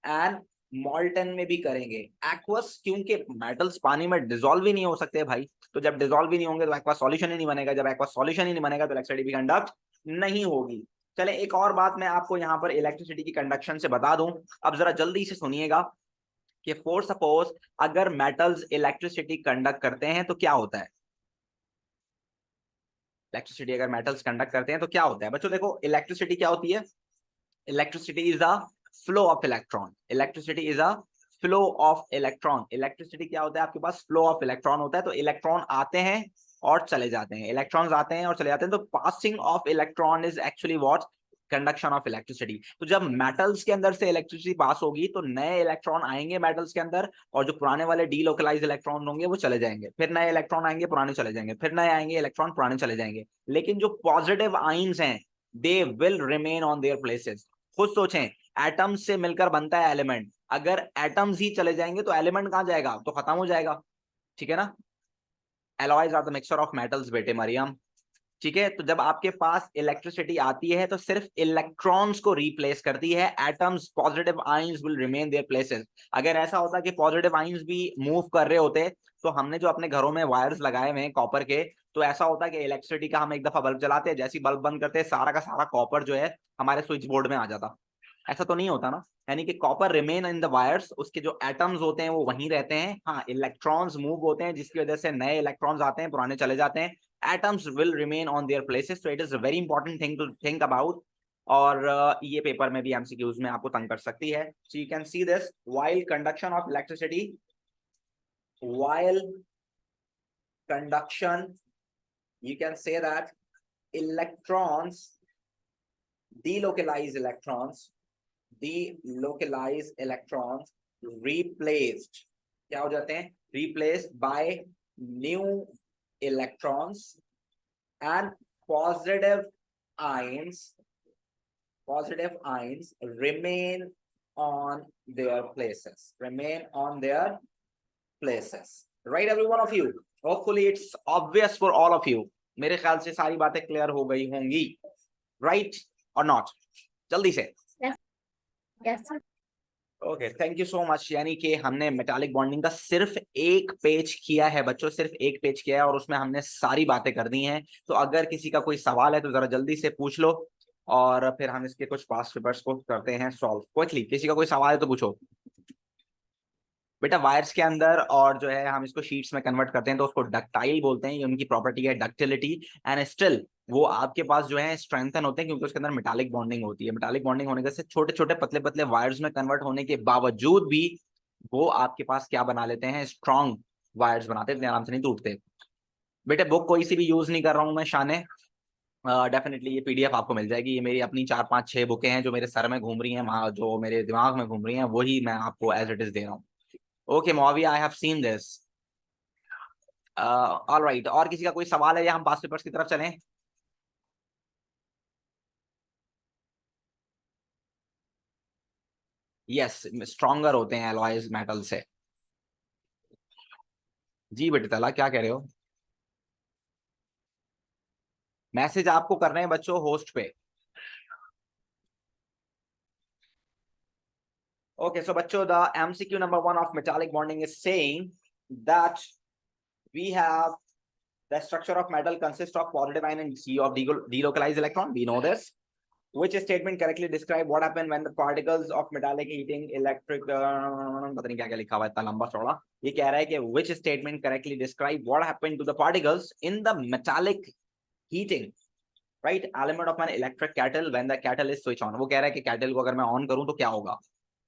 एंड मॉल्टन में भी करेंगे। एक्वस, क्योंकि मेटल्स पानी में डिसॉल्व ही नहीं हो सकते भाई, तो जब डिसॉल्व ही नहीं होंगे तो एक्वा सॉल्यूशन ही नहीं बनेगा, जब एक्वा सॉल्यूशन ही नहीं बनेगा तो इलेक्ट्रिसिटी भी कंडक्ट नहीं होगी। चले एक और बात मैं आपको यहाँ पर इलेक्ट्रिसिटी की कंडक्शन से बता दूं। अब जरा जल्दी से सुनिएगा कि फॉर सपोज अगर मेटल्स इलेक्ट्रिसिटी कंडक्ट करते हैं तो क्या होता है। इलेक्ट्रिसिटी अगर मेटल्स कंडक्ट करते हैं तो क्या होता है बच्चों? देखो इलेक्ट्रिसिटी क्या होती है, electricity is a flow of electron. Electricity is a flow of electron. Electricity क्या होता है, आपके पास फ्लो ऑफ इलेक्ट्रॉन होता है। तो इलेक्ट्रॉन आते हैं और चले जाते हैं, इलेक्ट्रॉन्स आते हैं और चले जाते हैं। तो passing of electron is actually what, conduction of electricity. तो जब मेटल्स के अंदर से इलेक्ट्रिसिटी पास होगी तो नए इलेक्ट्रॉन आएंगे मेटल्स के अंदर, और जो पुराने वाले डीलोकलाइज इलेक्ट्रॉन होंगे वो चले जाएंगे, फिर नए इलेक्ट्रॉन आएंगे पुराने चले जाएंगे, फिर नए आएंगे इलेक्ट्रॉन पुराने चले जाएंगे। लेकिन जो पॉजिटिव आइंस हैं they will remain on their places. खुद सोचें, एटम्स से मिलकर बनता है एलिमेंट, अगर एटम्स ही चले जाएंगे तो एलिमेंट कहां जाएगा, तो खत्म हो जाएगा, ठीक है ना। Alloys are the mixture of metals बेटे मरियम, ठीक है। तो जब आपके पास इलेक्ट्रिसिटी आती है तो सिर्फ इलेक्ट्रॉन्स को रिप्लेस करती है, atoms positive ions will remain their places. अगर ऐसा होता कि पॉजिटिव आयंस भी मूव कर रहे होते तो हमने जो अपने घरों में वायर्स लगाए हुए हैं कॉपर के, तो ऐसा होता कि इलेक्ट्रिसिटी का हम एक दफा बल्ब जलाते हैं, जैसे बल्ब बंद करते हैं सारा का सारा कॉपर जो है हमारे स्विच बोर्ड में आ जाता। ऐसा तो नहीं होता ना, यानी कि copper remain in the wires, उसके जो एटम्स होते हैं वो वहीं रहते हैं। हाँ, इलेक्ट्रॉन्स मूव होते हैं जिसकी वजह से नए इलेक्ट्रॉन्स आते हैं पुराने चले जाते हैं, atoms will remain on their places. So it is a very important thing to think about. और ये पेपर में भी MCQs में आपको तंग कर सकती है। So you can see this, while conduction of electricity, while conduction, you can say that electrons, delocalized electrons, delocalized electrons replaced, क्या हो जाते हैं, replaced by new electrons, and positive ions remain on their places, right every one of you? Hopefully it's obvious for all of you. मेरे ख्याल से सारी बातें क्लियर हो गई होंगी, right or not? जल्दी से। Yes, sir. Okay, thank you so much. यानी कि हमने मेटालिक बॉन्डिंग का सिर्फ एक पेज किया है बच्चों, सिर्फ एक पेज किया है और उसमें हमने सारी बातें कर दी हैं। तो अगर किसी का कोई सवाल है तो जरा जल्दी से पूछ लो और फिर हम इसके कुछ पास्ट पेपर्स को करते हैं सॉल्व क्विकली। किसी का कोई सवाल है तो पूछो। बेटा वायर्स के अंदर और जो है हम इसको शीट्स में कन्वर्ट करते हैं तो उसको डक्टाइल बोलते हैं, ये उनकी प्रॉपर्टी है डक्टिलिटी। एंड स्टिल वो आपके पास जो है स्ट्रेंथन होते हैं क्योंकि उसके अंदर मेटालिक बॉन्डिंग होती है। मेटालिक बॉन्डिंग होने से छोटे छोटे पतले पतले वायर्स में कन्वर्ट होने के बावजूद भी वो आपके पास क्या बना लेते हैं, स्ट्रॉन्ग वायर्स बनाते हैं, इतने आराम से नहीं टूटते। बेटे बुक कोई सी भी यूज नहीं कर रहा हूँ मैं शाने, डेफिनेटली ये पीडीएफ आपको मिल जाएगी। ये मेरी अपनी 4 5 6 बुकें हैं जो मेरे सर में घूम रही हैं, जो मेरे दिमाग में घूम रही हैं, वही मैं आपको एज इट इज दे रहा हूँ। Okay Moaviya, I have seen this. All right, और किसी का कोई सवाल है या हम पास्ट पेपर्स की तरफ चलें? यस, स्ट्रॉन्गर होते हैं एलॉयज मेटल से। जी बेटे तला क्या कह रहे हो? मैसेज आपको कर रहे हैं बच्चों होस्ट पे। Okay, so बच्चों the MCQ number 1 of metallic bonding is saying that we have the structure of metal consists of positive ion and C of delocalized electron. We know this. Which statement correctly describe what happened when the particles of metallic heating electric पता नहीं क्या क्या लिखा हुआ है इतना लंबा चौड़ा। ये कह रहा है कि which statement correctly describe what happened to the particles in the metallic heating right element of an electric kettle when the kettle is switch on। वो कह रहा है कि kettle को अगर मैं ऑन करूं तो क्या होगा?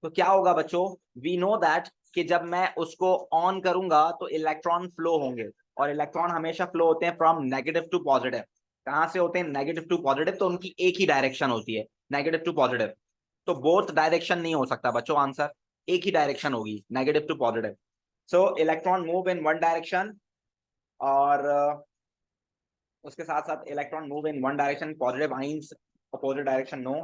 तो क्या होगा बच्चों? वी नो दैट कि जब मैं उसको ऑन करूंगा तो इलेक्ट्रॉन फ्लो होंगे, और इलेक्ट्रॉन हमेशा फ्लो होते हैं फ्रॉम नेगेटिव टू पॉजिटिव। कहां से होते हैं? Negative to positive. तो उनकी एक ही डायरेक्शन होती है, नेगेटिव टू पॉजिटिव। तो बोथ डायरेक्शन नहीं हो सकता बच्चों, आंसर एक ही डायरेक्शन होगी, negative to positive. So electron move in one direction, और उसके साथ साथ electron move in one direction. Positive ions opposite direction no,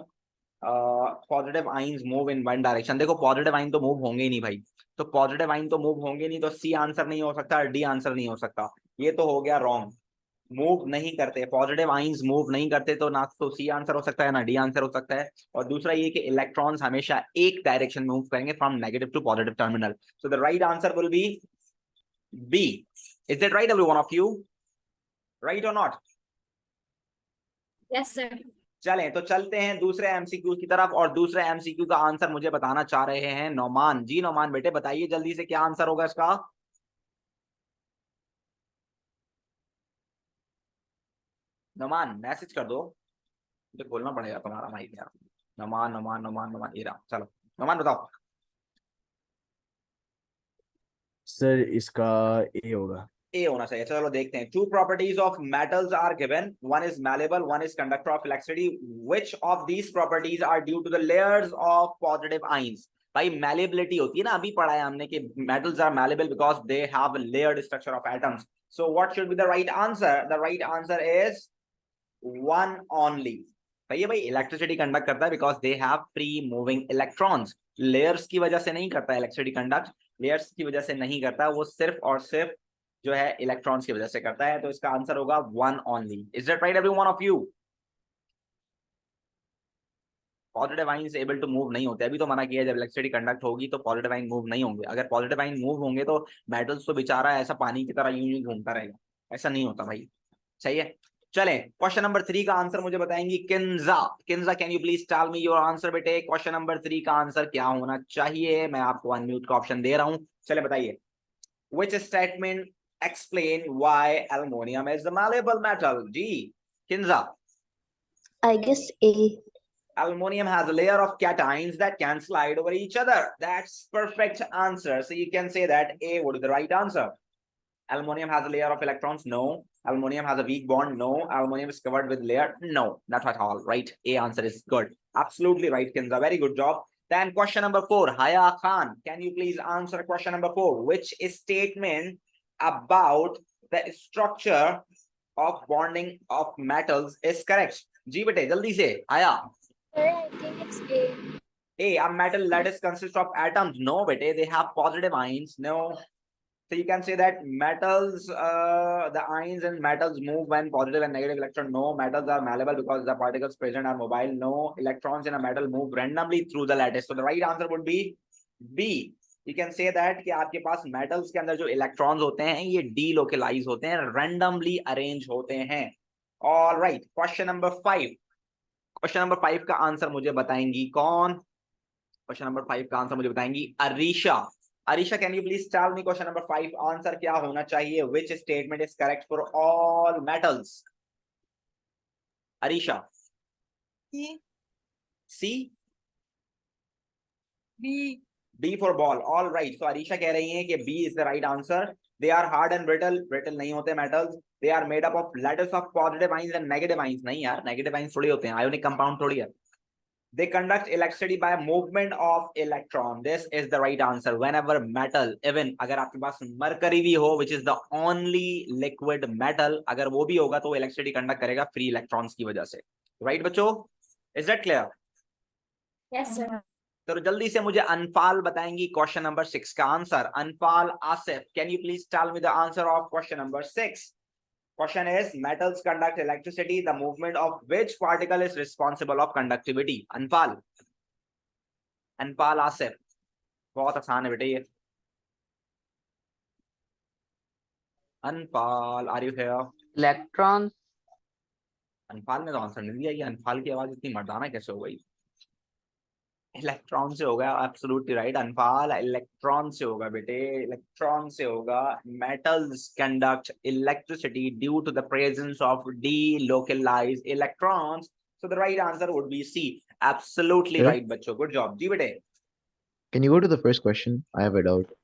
positive ions move in one direction. देखो पॉजिटिव आइन तो मूव होंगे ही नहीं भाई, तो पॉजिटिव आइन तो मूव होंगे नहीं, तो सी आंसर नहीं हो सकता, डी आंसर नहीं हो सकता। ये तो हो गया रॉन्ग, मूव नहीं करते, पॉजिटिव आइंस मूव नहीं करते, तो ना तो सी आंसर हो सकता है ना डी आंसर हो सकता है। और दूसरा ये कि इलेक्ट्रॉन्स हमेशा एक डायरेक्शन मूव करेंगे from negative to positive terminal. So the right answer will be B. Is that right everyone of you? Right और नॉट? Yes, sir. चलें तो चलते हैं दूसरे एमसीक्यू की तरफ, और दूसरे एमसीक्यू का आंसर मुझे बताना चाह रहे हैं नौमान जी। नौमान बेटे बताइए जल्दी से क्या आंसर होगा इसका? नौमान मैसेज कर दो, मुझे बोलना पड़ेगा तुम्हारा माइक यार। नौमान नौमान नौमान नौमान, ये रहा, चलो नौमान बताओ। सर इसका ए होगा। ए होना चाहिए, चलो देखते हैं। Two properties of metals are given, one is malleable, one is conductor of electricity. Which of these properties are due to the layers of positive ions? भाई मैलेबिलिटी होती है ना, अभी पढ़ा है हमने कि metals are malleable because they have layered structure of atoms. So what should be the right answer? The right answer is one only. भैया भाई इलेक्ट्रिसिटी कंडक्ट करता है because they have free moving electrons. Layers की वजह से नहीं करता इलेक्ट्रिसिटी कंडक्ट, लेयर्स की वजह से नहीं करता, वो सिर्फ और सिर्फ जो है इलेक्ट्रॉन्स की वजह से करता है। तो इसका आंसर होगा one only. Is that right everyone of you? Positive ions able to move नहीं होते, अभी तो मना किया जब इलेक्ट्रिसिटी कंडक्ट होगी तो पॉजिटिव आइन मूव नहीं होंगे। अगर पॉजिटिव आइन मूव होंगे तो मेटल्स तो बेचारा ऐसा पानी की तरह यूं यूं घूमता रहेगा, ऐसा नहीं होता भाई। सही है, चलें क्वेश्चन नंबर 3 का आंसर मुझे बताएंगी Kinza. Kinza can you please tell me your answer बेटे? क्वेश्चन नंबर 3 का आंसर क्या होना चाहिए? मैं आपको अनम्यूट का ऑप्शन दे रहा हूं, चले बताइए। Which statement explain why aluminum is a malleable metal? G. Kinza. I guess A. Aluminum has a layer of cations that can slide over each other. That's perfect answer. So you can say that A would be the right answer. Aluminum has a layer of electrons? No. Aluminum has a weak bond? No. Aluminum is covered with layer? No. Not at all. Right. A answer is good. Absolutely right, Kinza. Very good job. Then question number 4, Haya Khan, can you please answer question number 4? Which statement about the structure of bonding of metals is correct? जी बेटे जल्दी से Haya. Sir, I think it's A. A, a metal lattice consists of atoms. No bete, they have positive ions. No. So you can say that metals, the ions in metals move when positive and negative electron. No, metals are malleable because the particles present are mobile. No, electrons in a metal move randomly through the lattice. So the right answer would be B. You can say that कि आपके पास metals के अंदर जो electrons होते हैं ये delocalized होते हैं, randomly arrange होते हैं। All right, question number 5. Question number 5 का आंसर मुझे बताएंगी कौन? Question number 5 का आंसर मुझे बताएंगी Arisha. Arisha, can you please tell me question number 5 answer क्या होना चाहिए? Which statement is correct for all metals? Arisha. C. B for ball. All right. So Arisha कह रही हैं कि B is the right answer. They are hard and brittle. Brittle नहीं होते metals. They are made up of lattice of positive ions and negative ions. नहीं यार, negative ions थोड़ी होते हैं. Ionic compound थोड़ी है. They conduct electricity by movement of electron. This is the right answer. Whenever metal, even अगर आपके पास mercury भी हो, which is the only liquid metal, अगर वो भी होगा तो electricity conduct करेगा free electrons की वजह से. Right बच्चों? Is that clear? Yes, sir. तो जल्दी से मुझे अनफाल बताएंगी क्वेश्चन नंबर 6 का answer. Anfal Asif, can you please tell me the answer of question number 6? Question is metals conduct electricity, the movement of which particle is responsible of conductivity? Anfal, Anfal Asif, बहुत आसान है बेटे ये. Anfal, are you here? Electron. Anfal ने तो आंसर नहीं दिया. ये अनफाल की आवाज इतनी मर्दाना कैसे हो गई? इलेक्ट्रॉन से होगा. एब्सोल्युटली राइट अनफाल, इलेक्ट्रॉन से होगा बेटे, इलेक्ट्रॉन से होगा. Metals conduct electricity due to the presence of delocalized electrons. So the right answer would be C. Absolutely Yeah. right बच्चों, good job जी बेटे. Can you go to the first question? I have a doubt.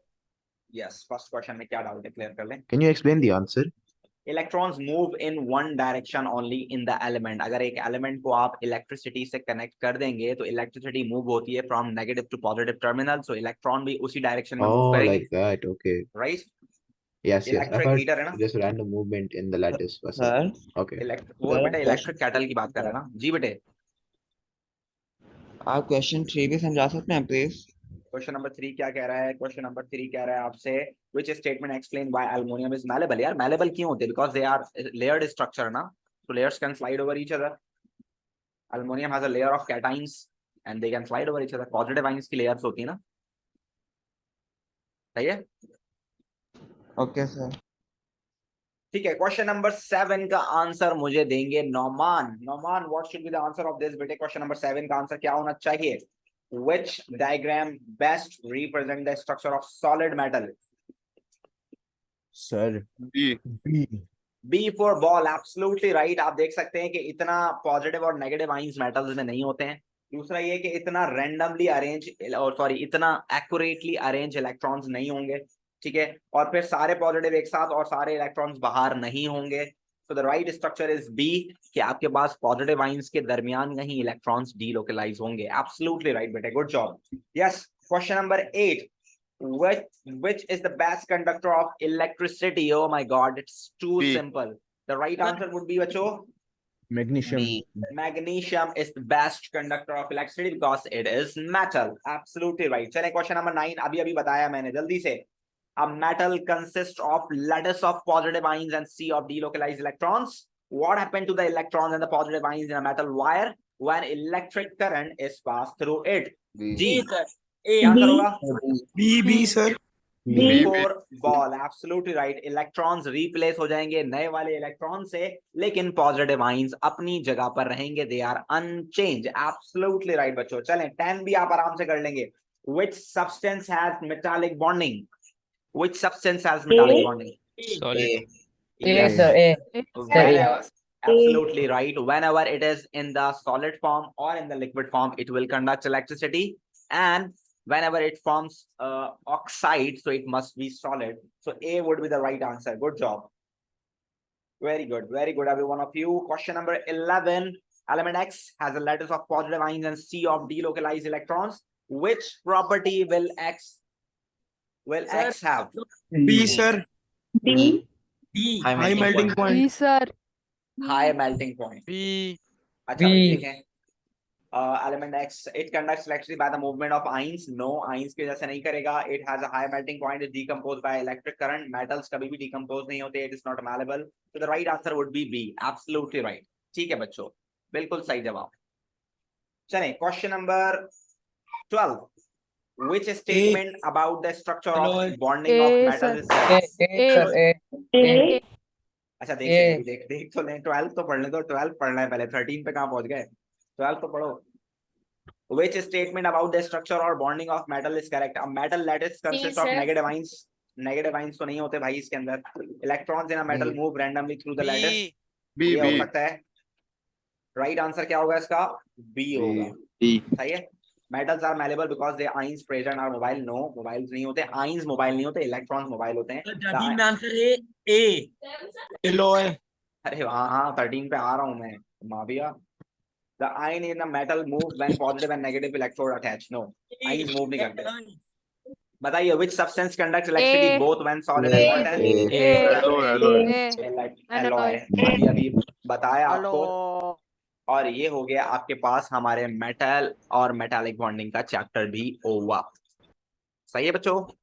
Yes, first question में क्या डाउट है क्लियर कर लें. Can you explain the answer? Electrons move in one direction only in the element. अगर एक element को आप electricity से connect कर देंगे तो electricity move होती है from negative to positive terminal. So electron भी उसी direction में move Oh, करेंगे. like that. Okay. Right? Yes, yes. I Electric heard heater है ना? just random movement in the lattice. Was Sir, Okay. वो Sir, बेटा electric kettle की बात कर रहा है ना जी बेटे. आप क्वेश्चन 3 भी समझा सकते हैं प्लीज? क्वेश्चन नंबर 3 क्या कह रहा है? क्वेश्चन नंबर 3 कह रहा है आपसे which statement explain why aluminum is malleable. यार malleable क्यों होते हैं? Because they are layered structure ना, so layers can slide over each other. Aluminum has a layer of cations and they can slide over each other. Positive ions की layers होती है ना, सही है? Okay sir. ठीक है. क्वेश्चन नंबर 7 का आंसर मुझे देंगे Nauman. Nauman, what should be the answer of this बेटे? क्वेश्चन नंबर 7 का आंसर क्या होना चाहिए? Which diagram best represent the structure of solid metal? Sir B. B for ball, absolutely right. आप देख सकते हैं कि इतना पॉजिटिव और नेगेटिव आयंस मेटल्स में नहीं होते हैं. दूसरा ये कि इतना रैंडमली अरेंज और सॉरी इतना एक्यूरेटली अरेंज इलेक्ट्रॉन्स नहीं होंगे. ठीक है. और फिर सारे पॉजिटिव एक साथ और सारे इलेक्ट्रॉन्स बाहर नहीं होंगे. So the right structure is B, कि आपके पास पॉजिटिव आयंस के दरमियान कहीं इलेक्ट्रॉन्स डीलोकलाइज होंगे. Absolutely right बेटे, good job. Yes, question number 8. Which is the best conductor of electricity? Oh my God, it's too B. simple. The right answer would be बच्चों magnesium. magnesium is the best conductor of electricity because it is metal. Absolutely right. चलें question number 9. अभी बताया मैंने जल्दी से. A metal consists of lattice of positive ions and sea of delocalized electrons. What happened to the electrons and the positive ions in a metal wire when electric current is passed through it? G. A answer होगा. B sir. B for ball. Absolutely right. Electrons replace हो जाएंगे नए वाले इलेक्ट्रॉन से, लेकिन पॉजिटिव आयंस अपनी जगह पर रहेंगे. They are unchanged. Absolutely right बच्चों. चलें 10 भी आप आराम से कर लेंगे. Which substance has metallic bonding? Which substance has metallic bonding? Solid. Yes. sir, A. Whenever, absolutely right. Whenever it is in the solid form or in the liquid form, it will conduct electricity. And whenever it forms oxide, so it must be solid. So A would be the right answer. Good job. Very good. Very good, every one of you. Question number 11. Element X has a lattice of positive ions and C of delocalized electrons. Which property will X have? B sir. B. High melting point. sir. High melting point. B. अच्छा भाई देखें. Element X, it conducts electricity by the movement of ions. No, ions की वजह से नहीं करेगा. It has a high melting point. It decomposed by electric current. Metals कभी भी decompose नहीं होते. It is not malleable. So the right answer would be B. Absolutely right. ठीक है बच्चों, बिल्कुल सही जवाब. चलें question number 12. Which statement about the structure of bonding of metals is correct? अच्छा देख तो लें. 12 तो पढ़ लें. तो 12 पढ़ना है पहले. 13 पे कहाँ पहुंच गए? 12 तो पढ़ो. Which statement about the structure or bonding of metal is correct? A metal lattice consists of sir. negative ions. Negative ions तो नहीं होते भाई इसके अंदर. Electrons in a metal move randomly through the lattice. ये हो सकता है. Right answer क्या होगा इसका? B होगा. सही है. Metals are malleable because the ions present are mobile. No, mobiles नहीं होते. Ions mobile नहीं होते. Electrons mobile होते हैं. दादी में आंसर है ए येलो है अरे हाँ 13 पे आ रहा हूँ मैं. Muawiya. The ion in a metal moves when positive and negative electrode attached. No, ions move नहीं करते. बताइए which substance conducts electricity A. both when solid and hot है? Alloy. अभी बताया आपको. और ये हो गया आपके पास हमारे मेटल और मेटालिक बॉन्डिंग का चैप्टर भी ओवर. सही है बच्चों.